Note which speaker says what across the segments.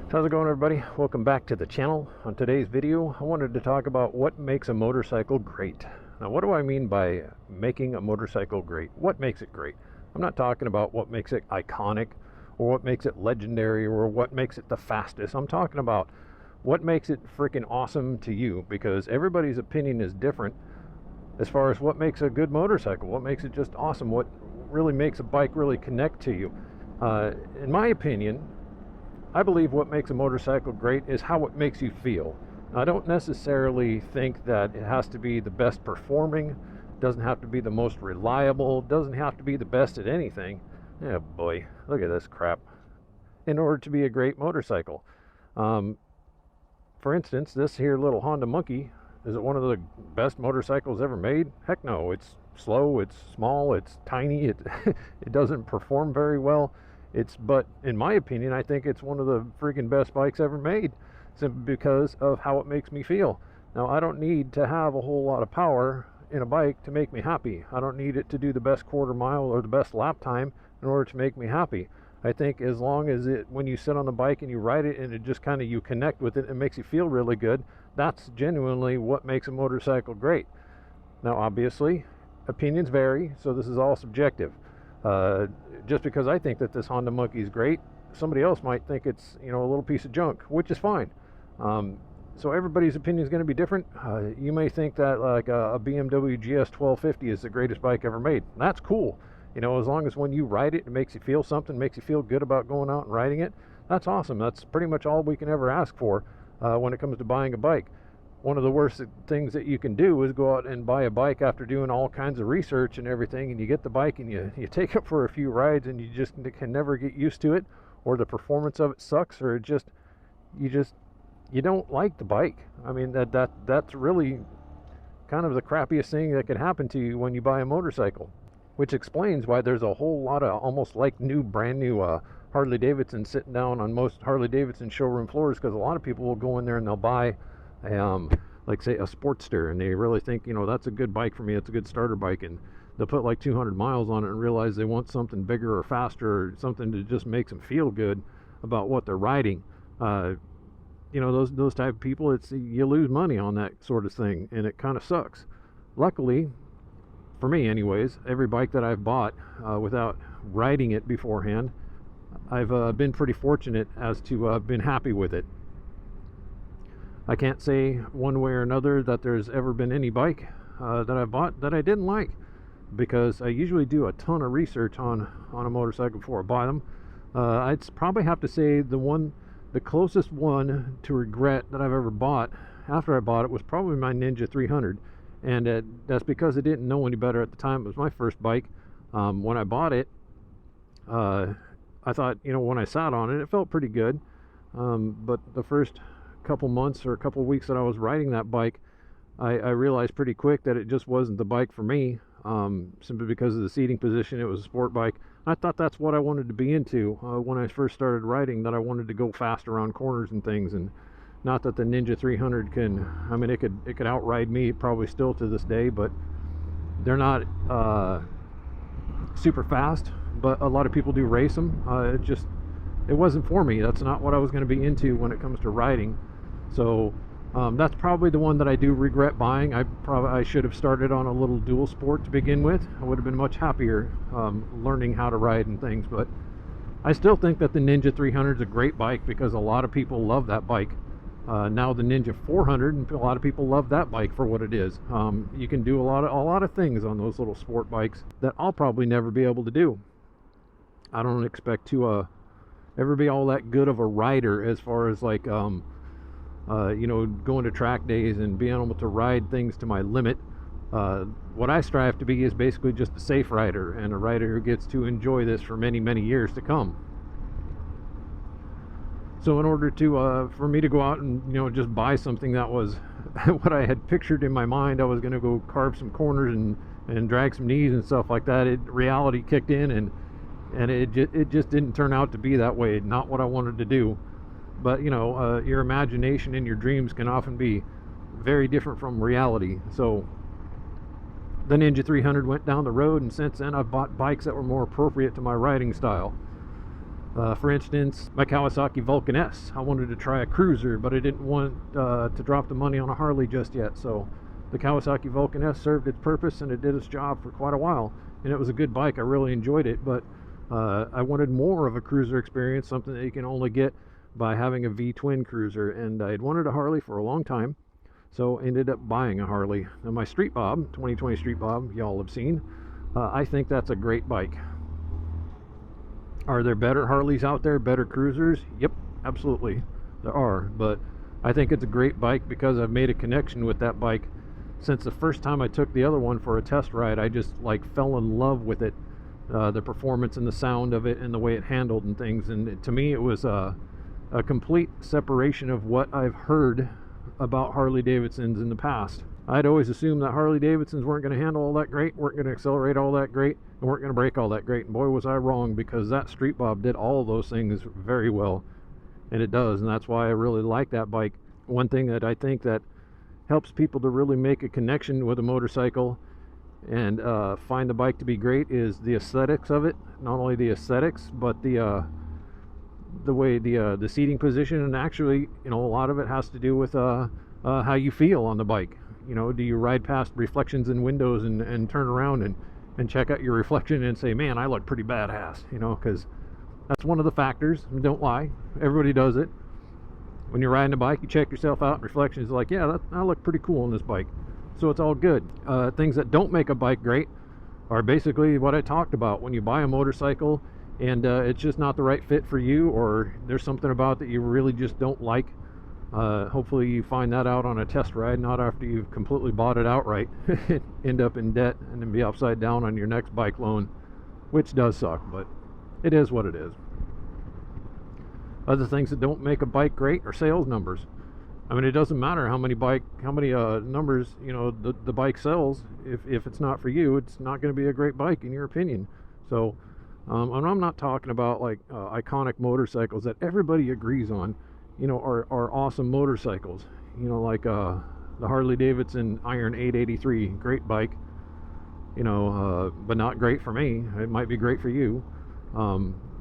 Speaker 1: How's it going, everybody? Welcome back to the channel. On today's video, I wanted to talk about what makes a motorcycle great. Now, what do I mean by making a motorcycle great? What makes it great? I'm not talking about what makes it iconic or what makes it legendary or what makes it the fastest. I'm talking about what makes it freaking awesome to you, because everybody's opinion is different as far as what makes a good motorcycle, what makes it just awesome, what really makes a bike really connect to you. In my opinion, I believe what makes a motorcycle great is how it makes you feel. I don't necessarily think that it has to be the best performing, doesn't have to be the most reliable, doesn't have to be the best at anything. Yeah, boy, look at this crap. In order to be a great motorcycle. For instance, this here little Honda Monkey, is it one of the best motorcycles ever made? Heck no, it's slow, it's small, it's tiny, it doesn't perform very well. But in my opinion, I think it's one of the freaking best bikes ever made, simply because of how it makes me feel. Now, I don't need to have a whole lot of power in a bike to make me happy. I don't need it to do the best quarter mile or the best lap time in order to make me happy. I think as long as when you sit on the bike and you ride it and it just kind of, you connect with it, it makes you feel really good, that's genuinely what makes a motorcycle great. Now, obviously, opinions vary, so this is all subjective. Just because I think that this Honda Monkey is great, somebody else might think it's, a little piece of junk, which is fine. So everybody's opinion is going to be different. You may think that like a BMW GS 1250 is the greatest bike ever made. That's cool. As long as when you ride it, it makes you feel something, makes you feel good about going out and riding it. That's awesome. That's pretty much all we can ever ask for when it comes to buying a bike. One of the worst things that you can do is go out and buy a bike after doing all kinds of research and everything, and you get the bike and you take it for a few rides and you just can never get used to it, or the performance of it sucks, or you don't like the bike. I mean, that's really kind of the crappiest thing that could happen to you when you buy a motorcycle, which explains why there's a whole lot of almost like brand new Harley Davidson sitting down on most Harley Davidson showroom floors, because a lot of people will go in there and they'll buy like say a Sportster, and they really think, that's a good bike for me, it's a good starter bike, and they'll put like 200 miles on it and realize they want something bigger or faster, or something that just makes them feel good about what they're riding. Those type of people, you lose money on that sort of thing, and it kind of sucks. Luckily for me anyways, every bike that I've bought without riding it beforehand, I've been pretty fortunate as to been happy with it. I can't say one way or another that there's ever been any bike that I bought that I didn't like, because I usually do a ton of research on a motorcycle before I buy them. I'd probably have to say the closest one to regret that I've ever bought after I bought it was probably my Ninja 300, and that's because I didn't know any better at the time. It was my first bike. When I bought it, I thought, when I sat on it, it felt pretty good, but the first couple months or a couple weeks that I was riding that bike, I realized pretty quick that it just wasn't the bike for me, simply because of the seating position. It was a sport bike. I thought that's what I wanted to be into when I first started riding, that I wanted to go fast around corners and things. And not that the Ninja 300 it could outride me probably still to this day, but they're not super fast, but a lot of people do race them. It wasn't for me. That's not what I was going to be into when it comes to riding. So that's probably the one that I do regret buying. I should have started on a little dual sport to begin with. I would have been much happier learning how to ride and things. But I still think that the Ninja 300 is a great bike, because a lot of people love that bike. Now the Ninja 400, and a lot of people love that bike for what it is. You can do a lot of things on those little sport bikes that I'll probably never be able to do. I don't expect to ever be all that good of a rider as far as like going to track days and being able to ride things to my limit. What I strive to be is basically just a safe rider, and a rider who gets to enjoy this for many, many years to come. So in order to for me to go out and just buy something that was what I had pictured in my mind, I was going to go carve some corners and drag some knees and stuff like that, reality kicked in, and it just didn't turn out to be that way. Not what I wanted to do. But your imagination and your dreams can often be very different from reality. So the Ninja 300 went down the road, and since then I've bought bikes that were more appropriate to my riding style. For instance, my Kawasaki Vulcan S. I wanted to try a cruiser, but I didn't want to drop the money on a Harley just yet. So the Kawasaki Vulcan S served its purpose, and it did its job for quite a while. And it was a good bike. I really enjoyed it, but I wanted more of a cruiser experience, something that you can only get by having a V-twin cruiser. And I had wanted a Harley for a long time, so ended up buying a Harley. Now my Street Bob, 2020 Street Bob, y'all have seen. I think that's a great bike. Are there better Harleys out there, better cruisers? Yep, absolutely, there are. But I think it's a great bike because I've made a connection with that bike since the first time I took the other one for a test ride. I just like fell in love with it, the performance and the sound of it and the way it handled and things. And to me, it was a complete separation of what I've heard about Harley Davidsons in the past. I'd always assumed that Harley Davidsons weren't going to handle all that great, weren't going to accelerate all that great, and weren't going to brake all that great. And boy, was I wrong, because that Street Bob did all of those things very well, and it does. And that's why I really like that bike. One thing that I think that helps people to really make a connection with a motorcycle and find the bike to be great is the aesthetics of it. Not only the aesthetics, but the way the seating position, and actually, you know, a lot of it has to do with how you feel on the bike. You know, do you ride past reflections in windows and turn around and check out your reflection and say, man, I look pretty badass, you know, because that's one of the factors. Don't lie, everybody does it. When you're riding a bike, you check yourself out in reflections, like, yeah, I look pretty cool on this bike. So it's all good. Things that don't make a bike great are basically what I talked about. When you buy a motorcycle and it's just not the right fit for you, or there's something about that you really just don't like, hopefully you find that out on a test ride, not after you've completely bought it outright, end up in debt and then be upside down on your next bike loan, which does suck, but it is what it is. Other things that don't make a bike great are sales numbers. I mean, it doesn't matter how many numbers, you know, the bike sells. If it's not for you, it's not going to be a great bike in your opinion. So and I'm not talking about like iconic motorcycles that everybody agrees on, you know, are awesome motorcycles, you know, like the Harley Davidson Iron 883, great bike, you know, but not great for me. It might be great for you.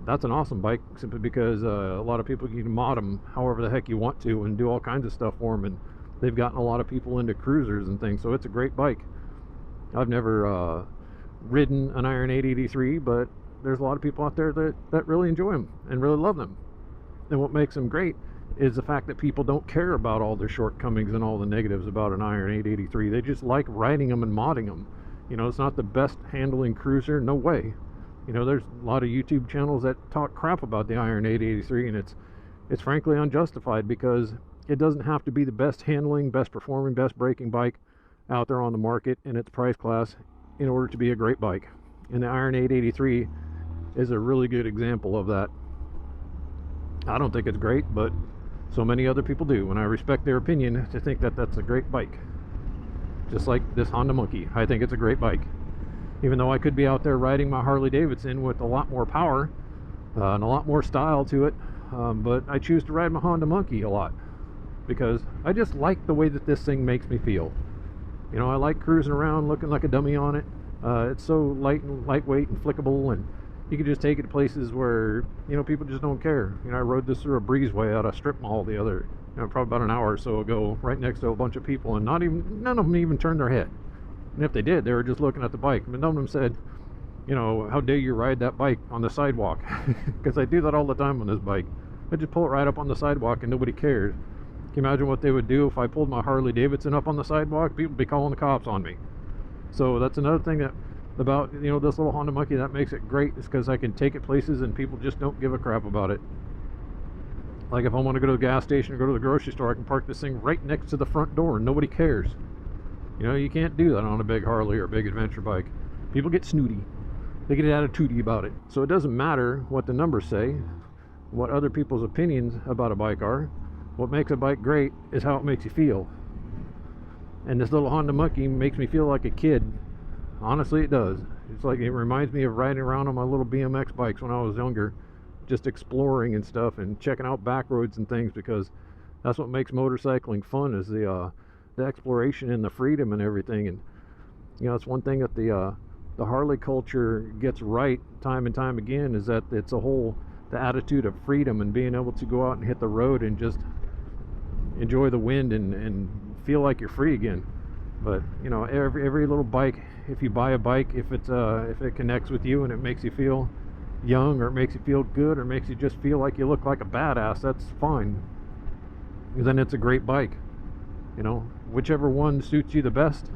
Speaker 1: That's an awesome bike, simply because a lot of people, you can mod them however the heck you want to and do all kinds of stuff for them, and they've gotten a lot of people into cruisers and things, so it's a great bike. I've never ridden an Iron 883, but there's a lot of people out there that really enjoy them and really love them. And what makes them great is the fact that people don't care about all their shortcomings and all the negatives about an Iron 883. They just like riding them and modding them. You know, it's not the best handling cruiser, no way. You know, there's a lot of YouTube channels that talk crap about the Iron 883, and it's frankly unjustified, because it doesn't have to be the best handling, best performing, best braking bike out there on the market in its price class in order to be a great bike. And the Iron 883 is a really good example of that. I don't think it's great, but so many other people do, and I respect their opinion to think that that's a great bike. Just like this Honda Monkey, I think it's a great bike. Even though I could be out there riding my Harley Davidson with a lot more power and a lot more style to it, but I choose to ride my Honda Monkey a lot because I just like the way that this thing makes me feel. You know, I like cruising around looking like a dummy on it. It's so lightweight and flickable, and you can just take it to places where, you know, people just don't care. You know, I rode this through a breezeway out of Strip Mall the other, you know, probably about an hour or so ago, right next to a bunch of people, and none of them even turned their head. And if they did, they were just looking at the bike. But none of them said, you know, how dare you ride that bike on the sidewalk? Because I do that all the time on this bike. I just pull it right up on the sidewalk and nobody cares. Can you imagine what they would do if I pulled my Harley Davidson up on the sidewalk? People would be calling the cops on me. So that's another thing that about, you know, this little Honda Monkey that makes it great, is because I can take it places and people just don't give a crap about it. Like if I want to go to the gas station or go to the grocery store, I can park this thing right next to the front door and nobody cares. You know, you can't do that on a big Harley or a big adventure bike. People get snooty. They get attitudey about it. So it doesn't matter what the numbers say, what other people's opinions about a bike are. What makes a bike great is how it makes you feel. And this little Honda Monkey makes me feel like a kid. Honestly, it does. It's like, it reminds me of riding around on my little BMX bikes when I was younger, just exploring and stuff and checking out back roads and things, because that's what makes motorcycling fun, is the exploration and the freedom and everything. And you know, it's one thing that the Harley culture gets right time and time again, is that it's a whole the attitude of freedom and being able to go out and hit the road and just enjoy the wind and feel like you're free again. But you know, every little bike, if you buy a bike, if it connects with you and it makes you feel young, or it makes you feel good, or it makes you just feel like you look like a badass, that's fine. Then it's a great bike. You know, whichever one suits you the best.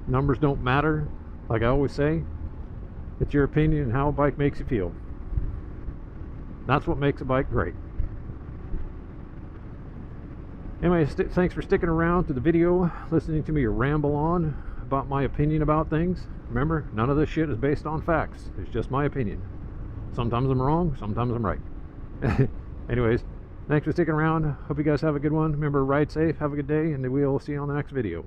Speaker 1: Numbers don't matter. Like I always say, it's your opinion and how a bike makes you feel. That's what makes a bike great. Anyway, thanks for sticking around to the video, listening to me ramble on about my opinion about things. Remember, none of this shit is based on facts. It's just my opinion. Sometimes I'm wrong, sometimes I'm right. Anyways, thanks for sticking around. Hope you guys have a good one. Remember, ride safe, have a good day, and we'll see you on the next video.